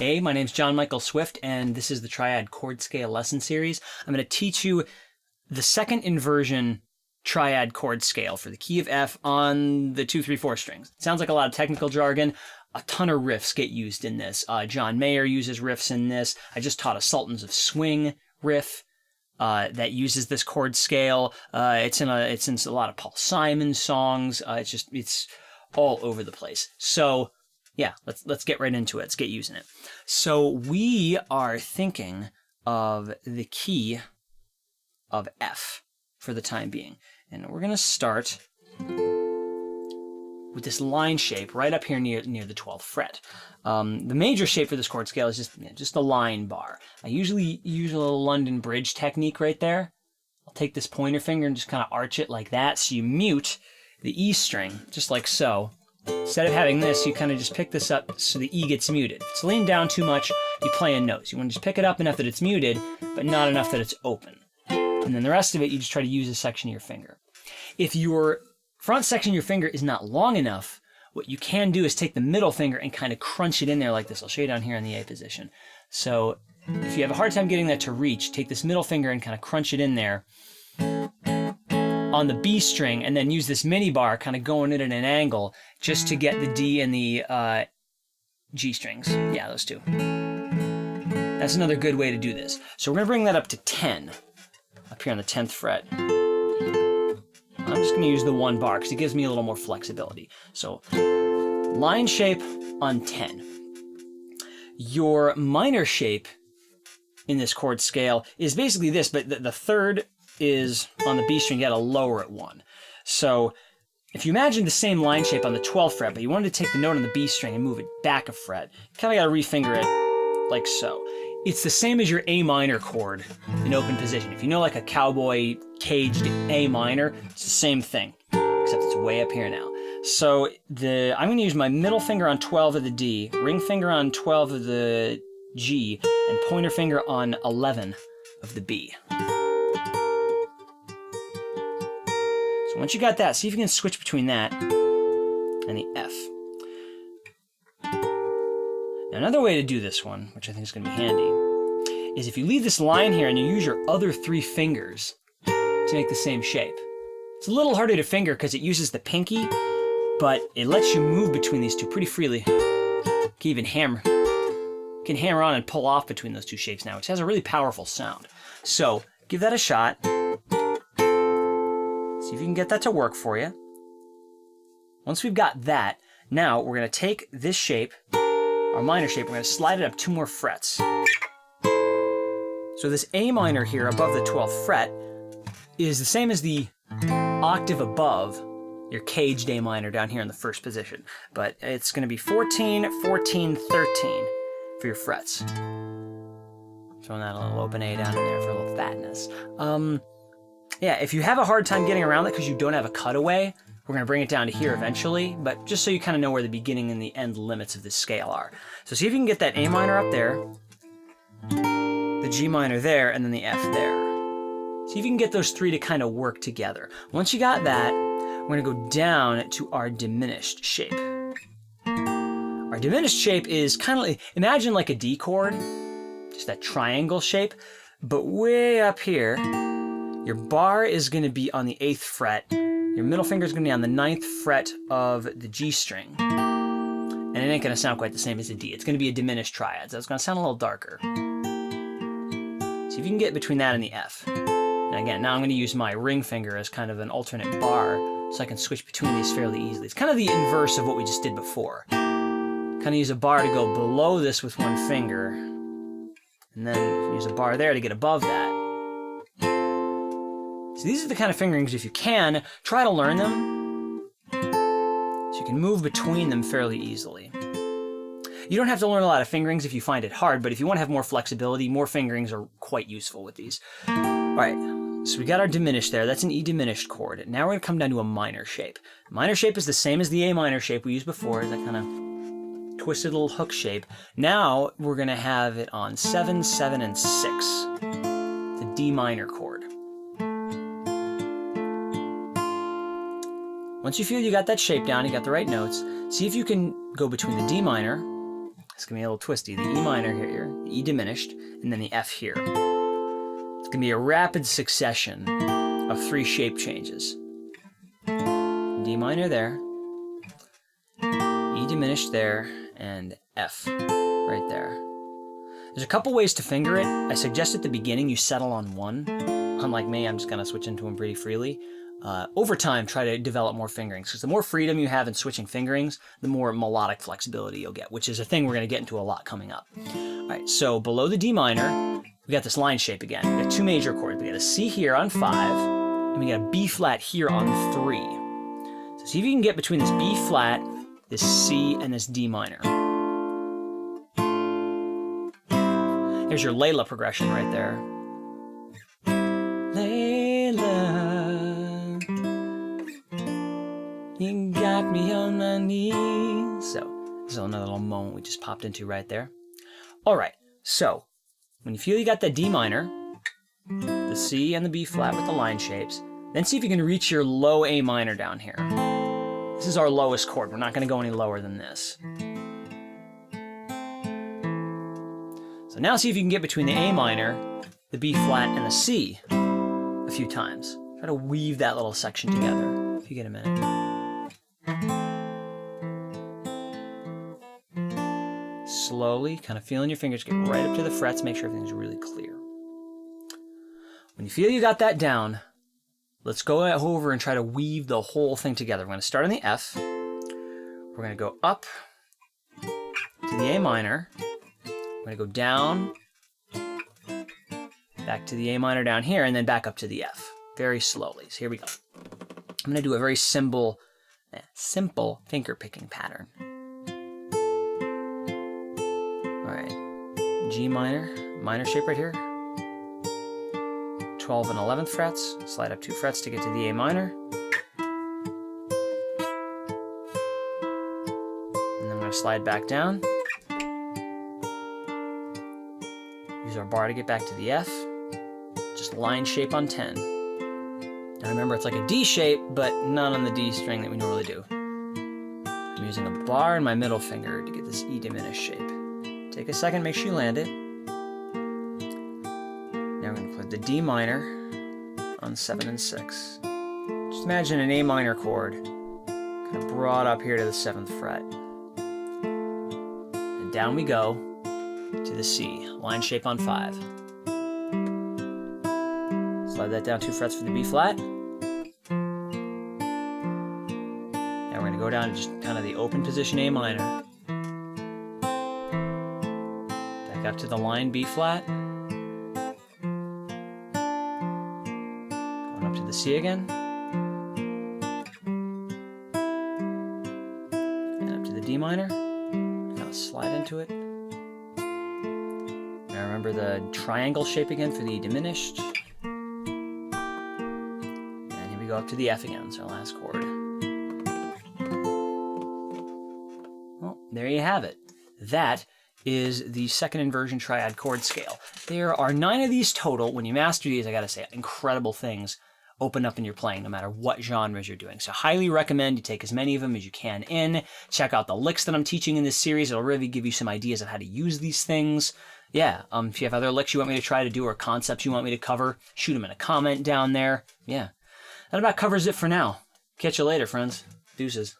Hey, my name's John Michael Swift, and this is the Triad Chord Scale Lesson Series. I'm going to teach you the second inversion triad chord scale for the key of F on the 2, 3, 4 strings. It sounds like a lot of technical jargon. A ton of riffs get used in this. John Mayer uses riffs in this. I just taught a Sultans of Swing riff that uses this chord scale. It's in a lot of Paul Simon songs. It's all over the place. So yeah, let's get right into it. Let's get using it. So we are thinking of the key of F for the time being. And we're going to start with this line shape right up here near the 12th fret. The major shape for this chord scale is just a line bar. I usually use a little London bridge technique right there. I'll take this pointer finger and just kind of arch it like that. So you mute the E string, just like so. Instead of having this, you kind of just pick this up so the E gets muted. If it's leaned down too much, you play in notes. You want to just pick it up enough that it's muted, but not enough that it's open. And then the rest of it, you just try to use a section of your finger. If your front section of your finger is not long enough, what you can do is take the middle finger and kind of crunch it in there like this. I'll show you down here in the A position. So if you have a hard time getting that to reach, take this middle finger and kind of crunch it in there on the B string, and then use this mini bar kind of going in at an angle just to get the D and the G strings. Yeah, those two. That's another good way to do this. So we're going to bring that up to 10, up here on the 10th fret. I'm just going to use the one bar because it gives me a little more flexibility. So line shape on 10. Your minor shape in this chord scale is basically this, but the third is on the B string. You got to lower it 1. So if you imagine the same line shape on the 12th fret, but you wanted to take the note on the B string and move it back a fret, you kind of got to refinger it like so. It's the same as your A minor chord in open position. If you know like a cowboy caged A minor, it's the same thing, except it's way up here now. So I'm going to use my middle finger on 12 of the D, ring finger on 12 of the G, and pointer finger on 11 of the B. So once you got that, see if you can switch between that and the F. Now another way to do this one, which I think is going to be handy, is if you leave this line here and you use your other 3 fingers to make the same shape. It's a little harder to finger because it uses the pinky, but it lets you move between these two pretty freely. You can even hammer on and pull off between those two shapes now, which has a really powerful sound. So give that a shot. See if you can get that to work for you. Once we've got that, now we're going to take this shape, our minor shape, we're going to slide it up 2 more frets. So this A minor here above the 12th fret is the same as the octave above your caged A minor down here in the first position. But it's going to be 14, 14, 13 for your frets. Throwing that little open A down in there for a little fatness. Yeah, if you have a hard time getting around that because you don't have a cutaway, we're going to bring it down to here eventually, but just so you kind of know where the beginning and the end limits of this scale are. So see if you can get that A minor up there, the G minor there, and then the F there. See if you can get those 3 to kind of work together. Once you got that, we're going to go down to our diminished shape. Our diminished shape is kind of like, imagine like a D chord, just that triangle shape, but way up here, your bar is going to be on the 8th fret. Your middle finger is going to be on the 9th fret of the G string. And it ain't going to sound quite the same as a D. It's going to be a diminished triad, so it's going to sound a little darker. See if you can get between that and the F. And again, now I'm going to use my ring finger as kind of an alternate bar so I can switch between these fairly easily. It's kind of the inverse of what we just did before. Kind of use a bar to go below this with one finger. And then use a bar there to get above that. So these are the kind of fingerings, if you can, try to learn them so you can move between them fairly easily. You don't have to learn a lot of fingerings if you find it hard, but if you want to have more flexibility, more fingerings are quite useful with these. All right, so we got our diminished there. That's an E diminished chord. Now we're going to come down to a minor shape. Minor shape is the same as the A minor shape we used before, that kind of twisted little hook shape. Now we're going to have it on 7, 7, and 6, the D minor chord. Once you feel you got that shape down, you got the right notes, see if you can go between the D minor It's going to be a little twisty. The E minor here, the E diminished, and then the F here. It's going to be a rapid succession of 3 shape changes. D minor there, E diminished there, and F right there. There's a couple ways to finger it. I suggest at the beginning you settle on one. Unlike me, I'm just going to switch into them pretty freely. Over time, try to develop more fingerings, because the more freedom you have in switching fingerings, the more melodic flexibility you'll get, which is a thing we're going to get into a lot coming up. All right, so below the D minor, we got this line shape again. We got 2 major chords. We got a C here on 5, and we got a B flat here on 3. So see if you can get between this B flat, this C, and this D minor. Here's your Layla progression right there. Layla, you got me on my knees. So this is another little moment we just popped into right there. All right, so when you feel you got that D minor, the C and the B flat with the line shapes, then see if you can reach your low A minor down here. This is our lowest chord. We're not going to go any lower than this. So now see if you can get between the A minor, the B flat, and the C a few times. Try to weave that little section together if you get a minute. Slowly, kind of feeling your fingers get right up to the frets, make sure everything's really clear. When you feel you got that down, let's go over and try to weave the whole thing together. We're going to start on the F. We're going to go up to the A minor. We're going to go down, back to the A minor down here, and then back up to the F, very slowly. So here we go. I'm going to do a very simple finger picking pattern. All right, G minor, minor shape right here. 12 and 11th frets, slide up 2 frets to get to the A minor. And then I'm going to slide back down. Use our bar to get back to the F. Just line shape on 10. Now remember, it's like a D shape, but not on the D string that we normally do. I'm using a bar and my middle finger to get this E diminished shape. Take a second, make sure you land it. Now we're going to put the D minor on 7 and 6. Just imagine an A minor chord kind of brought up here to the 7th fret. And down we go to the C, line shape on 5. Slide that down 2 frets for the B flat. Now we're going to go down to just kind of the open position A minor. Back up to the line B flat. Going up to the C again. And up to the D minor. Now slide into it. Now remember the triangle shape again for the E diminished. And here we go up to the F again, it's our last chord. Well, there you have it. That is the second inversion triad chord scale. There are 9 of these total. When you master these, I gotta say, incredible things open up in your playing, no matter what genres you're doing. So highly recommend you take as many of them as you can in. Check out the licks that I'm teaching in this series. It'll really give you some ideas of how to use these things. Yeah, if you have other licks you want me to try to do or concepts you want me to cover, shoot them in a comment down there. Yeah, that about covers it for now. Catch you later, friends. Deuces.